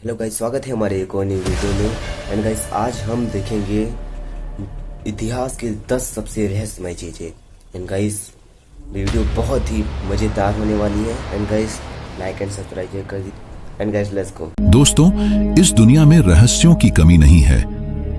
Hello guys, स्वागत है हमारे एक और नई वीडियो में। एंड गाइस, आज हम देखेंगे इतिहास के 10 सबसे रहस्यमय चीजें। एंड गाइस, वीडियो बहुत ही मजेदार होने वाली है। And guys, like and subscribe कर दीजिए। And guys, let's go. दोस्तों, इस दुनिया में रहस्यों की कमी नहीं है।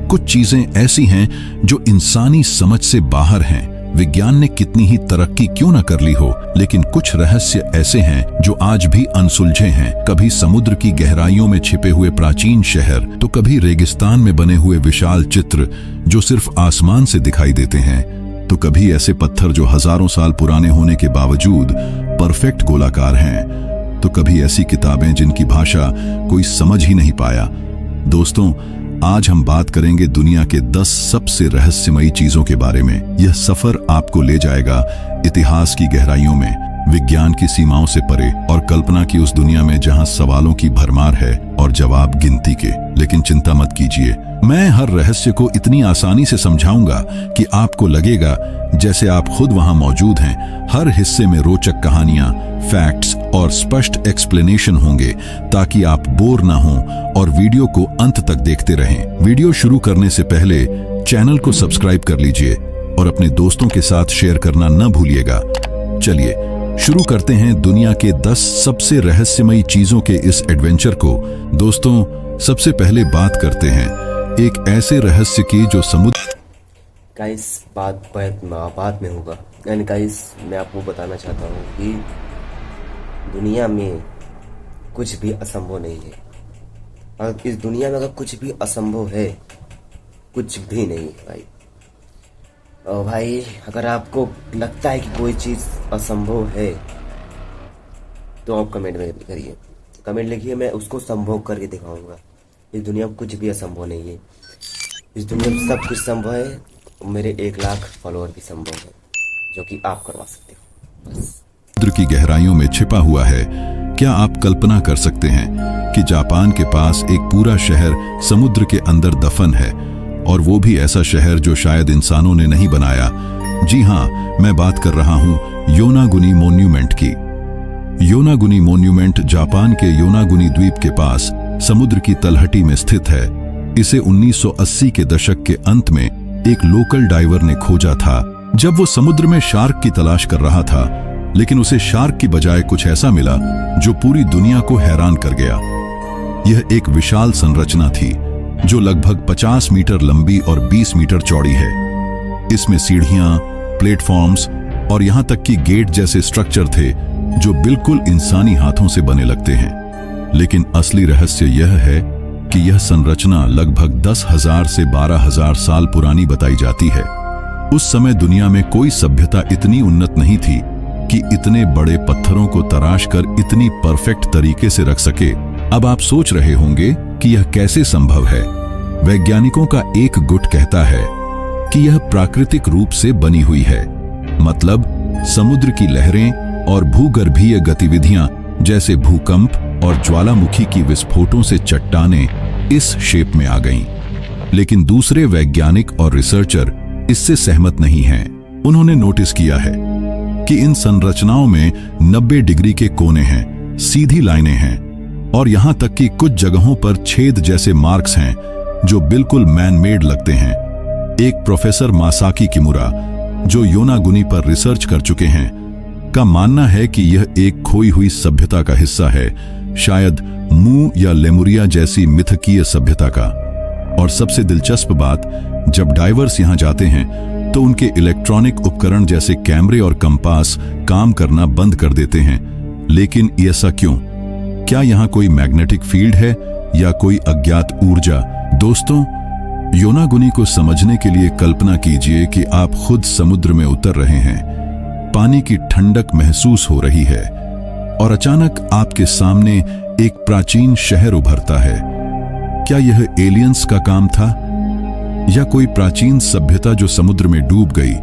कुछ चीजें ऐसी हैं जो इंसानी समझ से बाहर हैं। विज्ञान ने कितनी ही तरक्की क्यों न कर ली हो, लेकिन कुछ रहस्य ऐसे हैं जो आज भी अनसुलझे हैं। कभी समुद्र की गहराइयों में छिपे हुए प्राचीन शहर, तो कभी रेगिस्तान में बने हुए विशाल चित्र जो सिर्फ आसमान से दिखाई देते हैं, तो कभी ऐसे पत्थर जो हजारों साल पुराने होने के बावजूद परफेक्ट गोलाकार हैं, तो कभी ऐसी किताबें जिनकी भाषा कोई समझ ही नहीं पाया। दोस्तों, आज हम बात करेंगे दुनिया के 10 सबसे रहस्यमयी चीजों के बारे में। यह सफर आपको ले जाएगा इतिहास की गहराइयों में, विज्ञान की सीमाओं से परे और कल्पना की उस दुनिया में जहां सवालों की भरमार है और जवाब गिनती के। लेकिन चिंता मत कीजिए, मैं हर रहस्य को इतनी आसानी से समझाऊंगा कि आपको लगेगा जैसे आप खुद वहां मौजूद हैं। हर हिस्से में रोचक कहानियां, फैक्ट्स और स्पष्ट एक्सप्लेनेशन होंगे ताकि आप बोर ना हों और वीडियो को अंत तक देखते रहें। वीडियो शुरू करने से पहले चैनल को सब्सक्राइब कर लीजिए और अपने दोस्तों के साथ शेयर करना न भूलिएगा। चलिए शुरू करते हैं दुनिया के 10 सबसे रहस्यमयी चीजों के इस एडवेंचर को। दोस्तों, सबसे पहले बात करते हैं एक ऐसे रहस्य की जो समुद्र गाइस, बात में होगा। एंड गाइस, मैं आपको बताना चाहता हूँ कि दुनिया में कुछ भी असंभव नहीं है। और इस दुनिया में अगर कुछ भी असंभव है, कुछ भी नहीं है भाई। और भाई, अगर आपको लगता है कि कोई चीज़ असंभव है तो आप कमेंट में करिए, कमेंट लिखिए, मैं उसको संभव करके दिखाऊंगा। इस दुनिया में कुछ भी असंभव नहीं है। इस दुनिया में सब कुछ संभव है। मेरे 1 लाख फॉलोअर भी संभव है, जो कि आप करवा सकते हो। बस समुद्र की गहराइयों में छिपा हुआ है। क्या आप कल्पना कर सकते हैं कि जापान के पास एक पूरा शहर समुद्र के अंदर दफन है, और वो भी ऐसा शहर जो शायद इंसानों ने नहीं बनाया। जी हाँ, मैं बात कर रहा हूँ योनागुनी मोन्यूमेंट की। योनागुनी मोन्यूमेंट जापान के योनागुनी द्वीप के पास समुद्र की तलहटी में स्थित है। इसे 1980 के दशक के अंत में एक लोकल डाइवर ने खोजा था, जब वो समुद्र में शार्क की तलाश कर रहा था। लेकिन उसे शार्क की बजाय कुछ ऐसा मिला जो पूरी दुनिया को हैरान कर गया। यह एक विशाल संरचना थी जो लगभग 50 मीटर लंबी और 20 मीटर चौड़ी है। इसमें सीढ़ियां, प्लेटफॉर्म्स और यहां तक कि गेट जैसे स्ट्रक्चर थे जो बिल्कुल इंसानी हाथों से बने लगते हैं। लेकिन असली रहस्य यह है कि यह संरचना लगभग 10,000 से 12,000 साल पुरानी बताई जाती है। उस समय दुनिया में कोई सभ्यता इतनी उन्नत नहीं थी कि इतने बड़े पत्थरों को तराश कर इतनी परफेक्ट तरीके से रख सके। अब आप सोच रहे होंगे कि यह कैसे संभव है। वैज्ञानिकों का एक गुट कहता है कि यह प्राकृतिक रूप से बनी हुई है, मतलब समुद्र की लहरें और भूगर्भीय गतिविधियां जैसे भूकंप और ज्वालामुखी की विस्फोटों से चट्टानें इस शेप में आ गईं। लेकिन दूसरे वैज्ञानिक और रिसर्चर इससे सहमत नहीं हैं। उन्होंने नोटिस किया है कि इन संरचनाओं में 90 डिग्री के कोने हैं, सीधी लाइनें हैं, और यहां तक कि कुछ जगहों पर छेद जैसे मार्क्स हैं जो बिल्कुल मैन मेड लगते हैं। एक प्रोफेसर मासाकी किमुरा, जो योनागुनी पर रिसर्च कर चुके हैं, का मानना है कि यह एक खोई हुई सभ्यता का हिस्सा है, शायद मू या लेमुरिया जैसी मिथकीय सभ्यता का। और सबसे दिलचस्प बात, जब डाइवर्स यहां जाते हैं तो उनके इलेक्ट्रॉनिक उपकरण जैसे कैमरे और कंपास काम करना बंद कर देते हैं। लेकिन ऐसा क्यों? क्या यहां कोई मैग्नेटिक फील्ड है या कोई अज्ञात ऊर्जा? दोस्तों, योनागुनी को समझने के लिए कल्पना कीजिए कि आप खुद समुद्र में उतर रहे हैं, पानी की ठंडक महसूस हो रही है, और अचानक आपके सामने एक प्राचीन शहर उभरता है। क्या यह एलियंस का काम था या कोई प्राचीन सभ्यता जो समुद्र में डूब गई?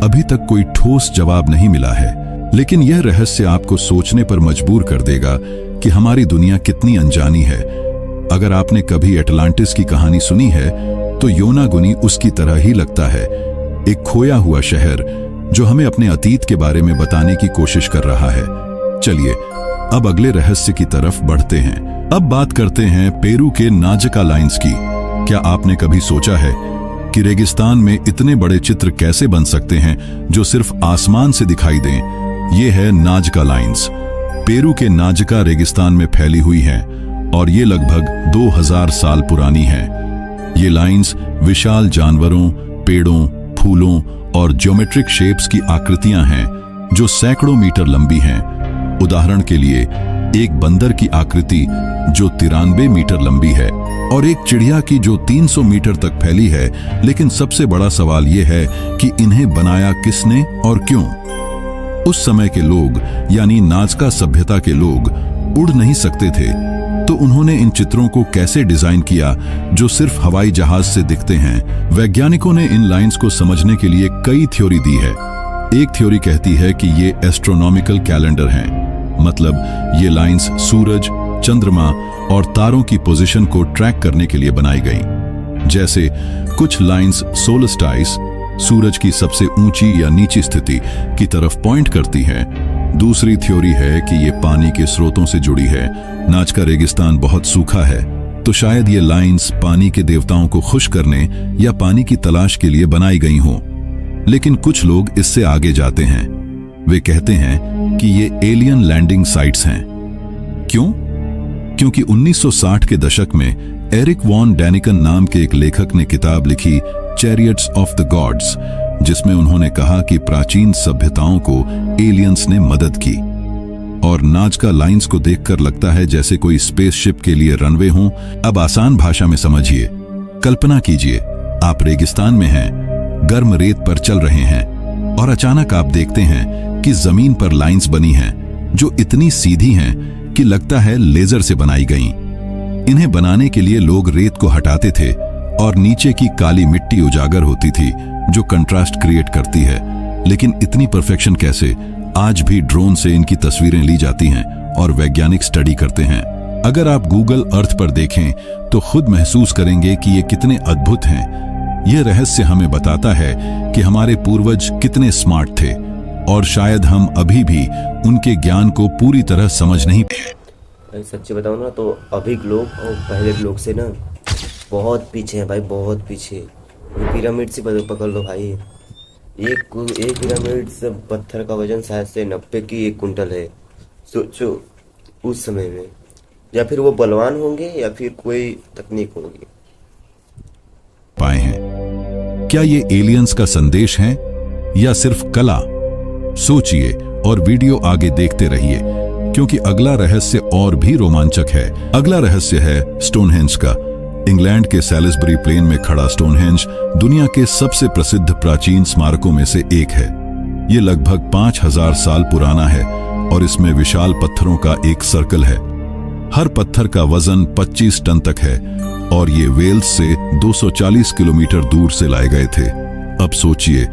अभी तक कोई ठोस जवाब नहीं मिला है, लेकिन यह रहस्य आपको सोचने पर मजबूर कर देगा कि हमारी दुनिया कितनी अनजानी है। अगर आपने कभी एटलांटिस की कहानी सुनी है, तो योनागुनी उसकी तरह ही लगता है, एक खोया हुआ शहर जो हमें अपने अतीत के बारे में बताने की कोशिश कर रहा है। चलिए अब अगले रहस्य की तरफ बढ़ते हैं। अब बात करते हैं पेरू के नाजका लाइंस की। क्या आपने कभी सोचा है कि रेगिस्तान में इतने बड़े चित्र कैसे बन सकते हैं जो सिर्फ आसमान से दिखाई दें? ये है नाजका लाइंस। पेरू के नाजका रेगिस्तान में फैली हुई है और ये लगभग 2000 साल पुरानी है। ये लाइंस विशाल जानवरों, पेड़ों, फूलों और ज्योमेट्रिक शेप्स की आकृतियां हैं जो सैकड़ों मीटर लंबी हैं। उदाहरण के लिए एक बंदर की आकृति जो 93 मीटर लंबी है और एक चिड़िया की जो 300 मीटर तक फैली है। लेकिन सबसे बड़ा सवाल यह है कि इन्हें बनाया किसने और क्यों? उस समय के लोग यानी नाजका सभ्यता के लोग उड़ नहीं सकते थे, तो उन्होंने इन चित्रों को कैसे डिजाइन किया जो सिर्फ हवाई जहाज से दिखते हैं? वैज्ञानिकों ने इन लाइंस को समझने के लिए कई थ्योरी दी है। एक थ्योरी कहती है कि ये एस्ट्रोनॉमिकल कैलेंडर हैं, मतलब ये लाइंस सूरज, चंद्रमा और तारों की पोजीशन को ट्रैक करने के लिए बनाई गई। जैसे कुछ लाइंस सोलस्टाइस, सूरज की सबसे ऊंची या नीची स्थिति की तरफ पॉइंट करती हैं। दूसरी थ्योरी है कि ये पानी के स्रोतों से जुड़ी है। नाजका रेगिस्तान बहुत सूखा है, तो शायद ये लाइंस पानी के देवताओं को खुश करने या पानी की तलाश के लिए बनाई गई हों। लेकिन कुछ लोग इससे आगे जाते हैं। वे कहते हैं कि ये एलियन लैंडिंग साइट्स हैं। क्यों? क्योंकि 1960 के दशक में एरिक वॉन डैनिकन नाम के एक लेखक ने किताब लिखी चैरियट्स ऑफ द गॉड्स, जिसमें उन्होंने कहा कि प्राचीन सभ्यताओं को एलियंस ने मदद की। और नाजका लाइंस को देखकर लगता है जैसे कोई स्पेसशिप के लिए रनवे हो। अब आसान भाषा में समझिए। कल्पना कीजिए, आप रेगिस्तान में हैं, गर्म रेत पर चल रहे हैं और अचानक आप देखते हैं कि जमीन पर लाइंस बनी हैं जो इतनी सीधी हैं कि लगता है लेजर से बनाई गईं। इन्हें बनाने के लिए लोग रेत को हटाते थे और नीचे की काली मिट्टी उजागर होती थी जो कंट्रास्ट क्रिएट करती है। लेकिन इतनी परफेक्शन कैसे? आज भी ड्रोन से इनकी तस्वीरें ली जाती हैं और वैज्ञानिक स्टडी करते हैं। अगर आप गूगल अर्थ पर देखें तो खुद महसूस करेंगे कि ये कितने अद्भुत हैं। यह रहस्य हमें बताता है कि हमारे पूर्वज कितने स्मार्ट थे और शायद हम अभी भी उनके ज्ञान को पूरी तरह समझ नहीं पाए। सच्ची बताऊं ना तो अभी के लोग और पहले के लोग से ना बहुत पीछे हैं भाई, बहुत पीछे। पिरामिड से पकड़ लो भाई, एक पिरामिड से पत्थर का वजन शायद से 90 की 1 कुंटल है। सोचो उस समय में, या फिर वो बलवान होंगे या फिर कोई तकनीक होगी। पाए हैं क्या ये एलियंस का संदेश है या सिर्फ कला? सोचिए और वीडियो आगे देखते रहिए, क्योंकि अगला रहस्य और भी रोमांचक है। अगला रहस्य है स्टोनहेंज का। इंग्लैंड के सैलिसबरी प्लेन में खड़ा स्टोनहेंज दुनिया के सबसे प्रसिद्ध प्राचीन स्मारकों में से एक है। ये लगभग 5000 साल पुराना है और इसमें विशाल पत्थरों का एक सर्कल है। हर पत्थर का वजन 25 टन तक है और ये वेल्स से 240 किलोमीटर दूर से लाए गए थे। अब सोचिए,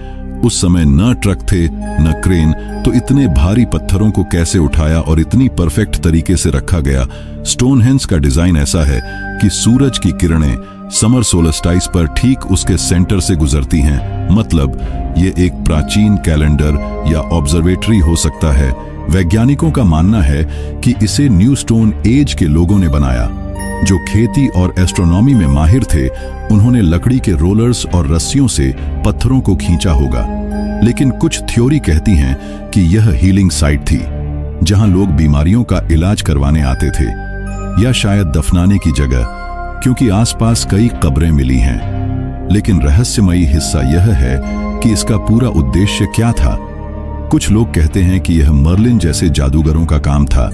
उस समय न ट्रक थे न क्रेन, तो इतने भारी पत्थरों को कैसे उठाया और इतनी परफेक्ट तरीके से रखा गया। स्टोनहेंज का डिजाइन ऐसा है कि सूरज की किरणें समर सोलस्टाइस पर ठीक उसके सेंटर से गुजरती हैं। मतलब ये एक प्राचीन कैलेंडर या ऑब्जर्वेटरी हो सकता है। वैज्ञानिकों का मानना है कि इसे न्यू स्टोन एज के लोगों ने बनाया। जो खेती और एस्ट्रोनॉमी में माहिर थे, उन्होंने लकड़ी के रोलर्स और रस्सियों से पत्थरों को खींचा होगा। लेकिन कुछ थ्योरी कहती हैं कि यह हीलिंग साइट थी, जहां लोग बीमारियों का इलाज करवाने आते थे, या शायद दफनाने की जगह, क्योंकि आसपास कई कब्रें मिली हैं। लेकिन रहस्यमयी हिस्सा यह है कि इसका पूरा उद्देश्य क्या था। कुछ लोग कहते हैं कि यह मर्लिन जैसे जादूगरों का काम था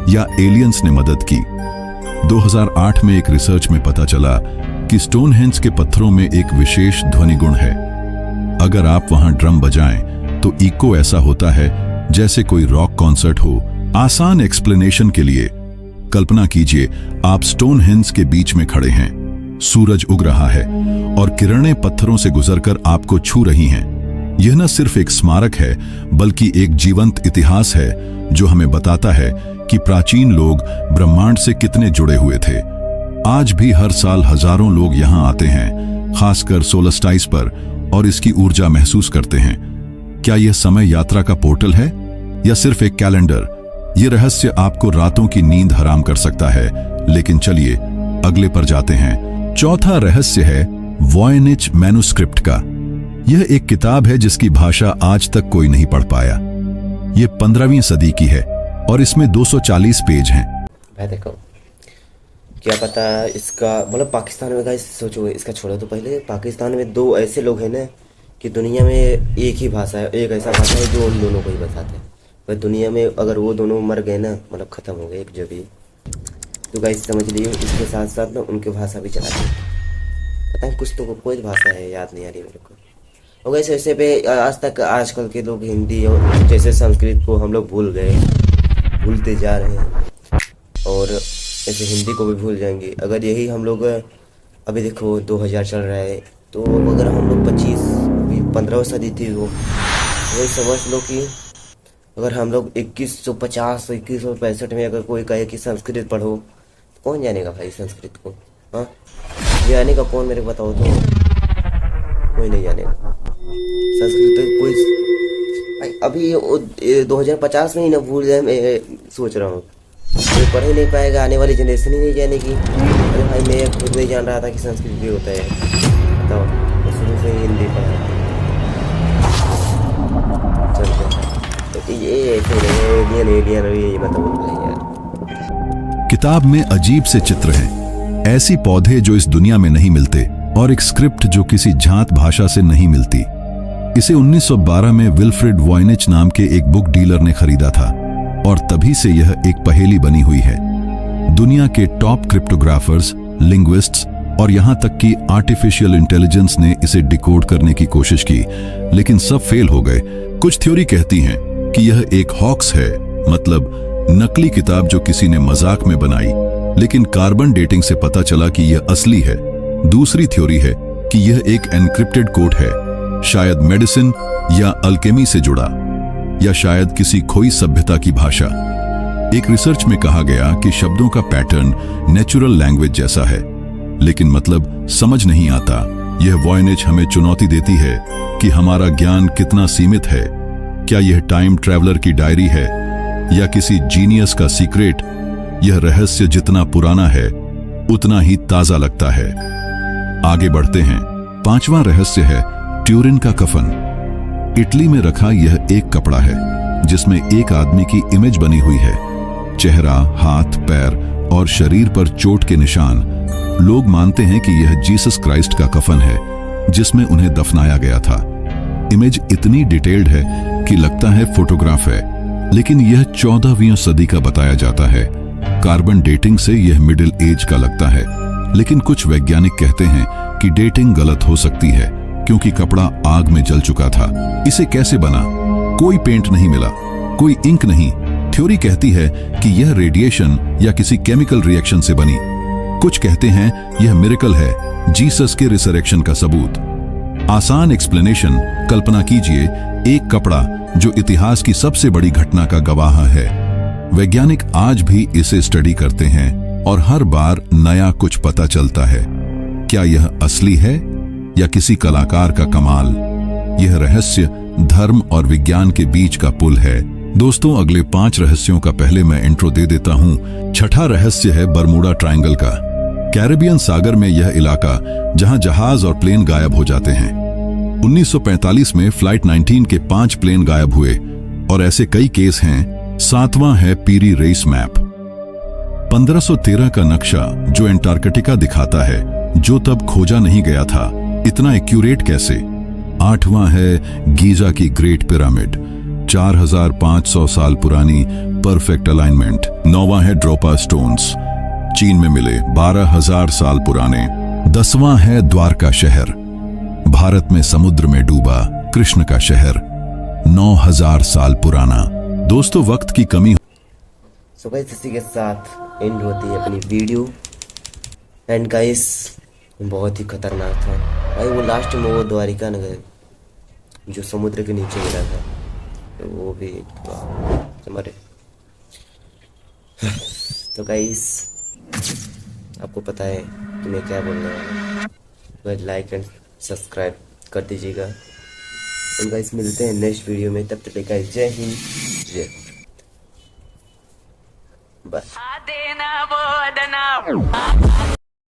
या एलियंस ने मदद की। 2008 में एक रिसर्च में पता चला कि स्टोनहेंज के पत्थरों में एक विशेष ध्वनि गुण है। अगर आप वहां ड्रम बजाएं तो इको ऐसा होता है जैसे कोई रॉक कॉन्सर्ट हो। आसान एक्सप्लेनेशन के लिए कल्पना कीजिए, आप स्टोनहेंज के बीच में खड़े हैं, सूरज उग रहा है और किरणें पत्थरों से गुजरकर आपको छू रही हैं। यह न सिर्फ एक स्मारक है, बल्कि एक जीवंत इतिहास है जो हमें बताता है कि प्राचीन लोग ब्रह्मांड से कितने जुड़े हुए थे। आज भी हर साल हजारों लोग यहां आते हैं, खासकर सोलस्टाइस पर, और इसकी ऊर्जा महसूस करते हैं। क्या यह समय यात्रा का पोर्टल है या सिर्फ एक कैलेंडर? ये रहस्य आपको रातों की नींद हराम कर सकता है। लेकिन चलिए अगले पर जाते हैं। चौथा रहस्य है वॉयनिच मैन्युस्क्रिप्ट का। यह एक किताब है जिसकी भाषा आज तक कोई नहीं पढ़ पाया। यह 15वीं सदी की है और इसमें 240 पेज हैं। भाई देखो, क्या पता इसका मतलब पाकिस्तान में, गाइस सोचो, इसका छोड़ो तो पहले पाकिस्तान में दो ऐसे लोग हैं ना कि दुनिया में एक ही भाषा है, एक ऐसा भाषा है जो उन दोनों को ही बताते हैं। पर दुनिया में अगर वो दोनों मर गए ना, मतलब ख़त्म हो गए एक जब ही, तो गाइस समझ लीजिए इसके साथ साथ ना उनकी भाषा भी चलाते हैं। पता है कुछ तो कोई भाषा है, याद नहीं आ रही मेरे को। और वैसे वैसे पे आज तक आजकल के लोग हिंदी और जैसे संस्कृत को हम लोग भूल गए, भूलते जा रहे हैं और ऐसे हिंदी को भी भूल जाएंगे अगर यही हम लोग। अभी देखो 2000 चल रहा है, तो अगर हम लोग 15वीं सदी थी वो समझ लो कि अगर हम लोग 2150 2165 में अगर कोई कहे कि संस्कृत पढ़ो, तो कौन जानेगा भाई संस्कृत को? हाँ, जानेगा कौन मेरे को बताओ तो? कोई नहीं जानेगा संस्कृत कोई भाई। अभी 2050 में ही ना भूल जाए, मैं सोच रहा हूँ कोई पढ़ ही नहीं पाएगा, आने वाली जनरेशन ही नहीं जानेगी। अरे भाई मैं खुद नहीं जान रहा था कि संस्कृत भी होता है, बताओ, मैं शुरू से ही हिंदी पढ़ा। चलते ये एलियन ये मत बोल भाई यार। किताब में अजीब से चित्र हैं, ऐसी पौधे जो इस दुनिया में नहीं मिलते और एक स्क्रिप्ट जो किसी झांत भाषा से नहीं मिलती। इसे 1912 में विल्फ्रेड वॉयनिच नाम के एक बुक डीलर ने खरीदा था और तभी से यह एक पहेली बनी हुई है। दुनिया के टॉप क्रिप्टोग्राफर्स, लिंग्विस्ट्स और यहां तक कि आर्टिफिशियल इंटेलिजेंस ने इसे डिकोड करने की कोशिश की, लेकिन सब फेल हो गए। कुछ थ्योरी कहती हैं कि यह एक हॉक्स है, मतलब नकली किताब जो किसी ने मजाक में बनाई, लेकिन कार्बन डेटिंग से पता चला कि यह असली है। दूसरी थ्योरी है कि यह एक एन्क्रिप्टेड कोड है, शायद मेडिसिन या अल्केमी से जुड़ा, या शायद किसी खोई सभ्यता की भाषा। एक रिसर्च में कहा गया कि शब्दों का पैटर्न नेचुरल लैंग्वेज जैसा है, लेकिन मतलब समझ नहीं आता। यह वॉयनिच हमें चुनौती देती है कि हमारा ज्ञान कितना सीमित है। क्या यह टाइम ट्रैवलर की डायरी है या किसी जीनियस का सीक्रेट? यह रहस्य जितना पुराना है उतना ही ताजा लगता है। आगे बढ़ते हैं। 5वां रहस्य है ट्यूरिन का कफन। इटली में रखा यह एक कपड़ा है जिसमें एक आदमी की इमेज बनी हुई है। चेहरा, हाथ, पैर और शरीर पर चोट के निशान। लोग मानते हैं कि यह जीसस क्राइस्ट का कफन है जिसमें उन्हें दफनाया गया था। इमेज इतनी डिटेल्ड है कि लगता है फोटोग्राफ है, लेकिन यह 14वीं सदी का बताया जाता है। कार्बन डेटिंग से यह मिडिल एज का लगता है, लेकिन कुछ वैज्ञानिक कहते हैं कि डेटिंग गलत हो सकती है क्योंकि कपड़ा आग में जल चुका था। इसे कैसे बना? कोई पेंट नहीं मिला, कोई इंक नहीं। थ्योरी कहती है कि यह रेडिएशन या किसी केमिकल रिएक्शन से बनी। कुछ कहते हैं यह मिरेकल है, जीसस के रिसरेक्शन का सबूत। आसान एक्सप्लेनेशन, कल्पना कीजिए एक कपड़ा जो इतिहास की सबसे बड़ी घटना का गवाह है। वैज्ञानिक आज भी इसे स्टडी करते हैं और हर बार नया कुछ पता चलता है। क्या यह असली है या किसी कलाकार का कमाल? यह रहस्य धर्म और विज्ञान के बीच का पुल है। दोस्तों, अगले 5 रहस्यों का पहले मैं इंट्रो दे देता हूं। छठा रहस्य है बरमूडा ट्रायंगल का। कैरेबियन सागर में यह इलाका जहां जहाज और प्लेन गायब हो जाते हैं। 1945 में फ्लाइट 19 के 5 प्लेन गायब हुए और ऐसे कई केस हैं। 7वां है पीरी रेस मैप। 1513 का नक्शा जो एंटार्कटिका दिखाता है, जो तब खोजा नहीं गया था। इतना एक्यूरेट कैसे? 8वां है गीजा की ग्रेट पिरामिड, 4500 साल पुरानी परफेक्ट अलाइनमेंट। 9वां है ड्रोपा स्टोन्स, चीन में मिले, 12000 साल पुराने। 10वां है द्वारका शहर, भारत में समुद्र में डूबा कृष्ण का शहर, 9000 साल पुराना। दोस्तों, वक्त की कमी। सो गाइस, इसी के साथ एंड होती है अपनी वीडियो। एंड गाइस, बहुत ही खतरनाक था भाई वो लास्ट में, वो द्वारिका नगर जो समुद्र के नीचे गिरा था, तो वो भी हमारे। तो गाइस, आपको पता है कि मैं क्या बोल रहा हूँ, तो लाइक एंड सब्सक्राइब कर दीजिएगा। तो गाइस, मिलते हैं नेक्स्ट वीडियो में, तब तक गाइस जय हिंद, जय। बाय। देना वो अदना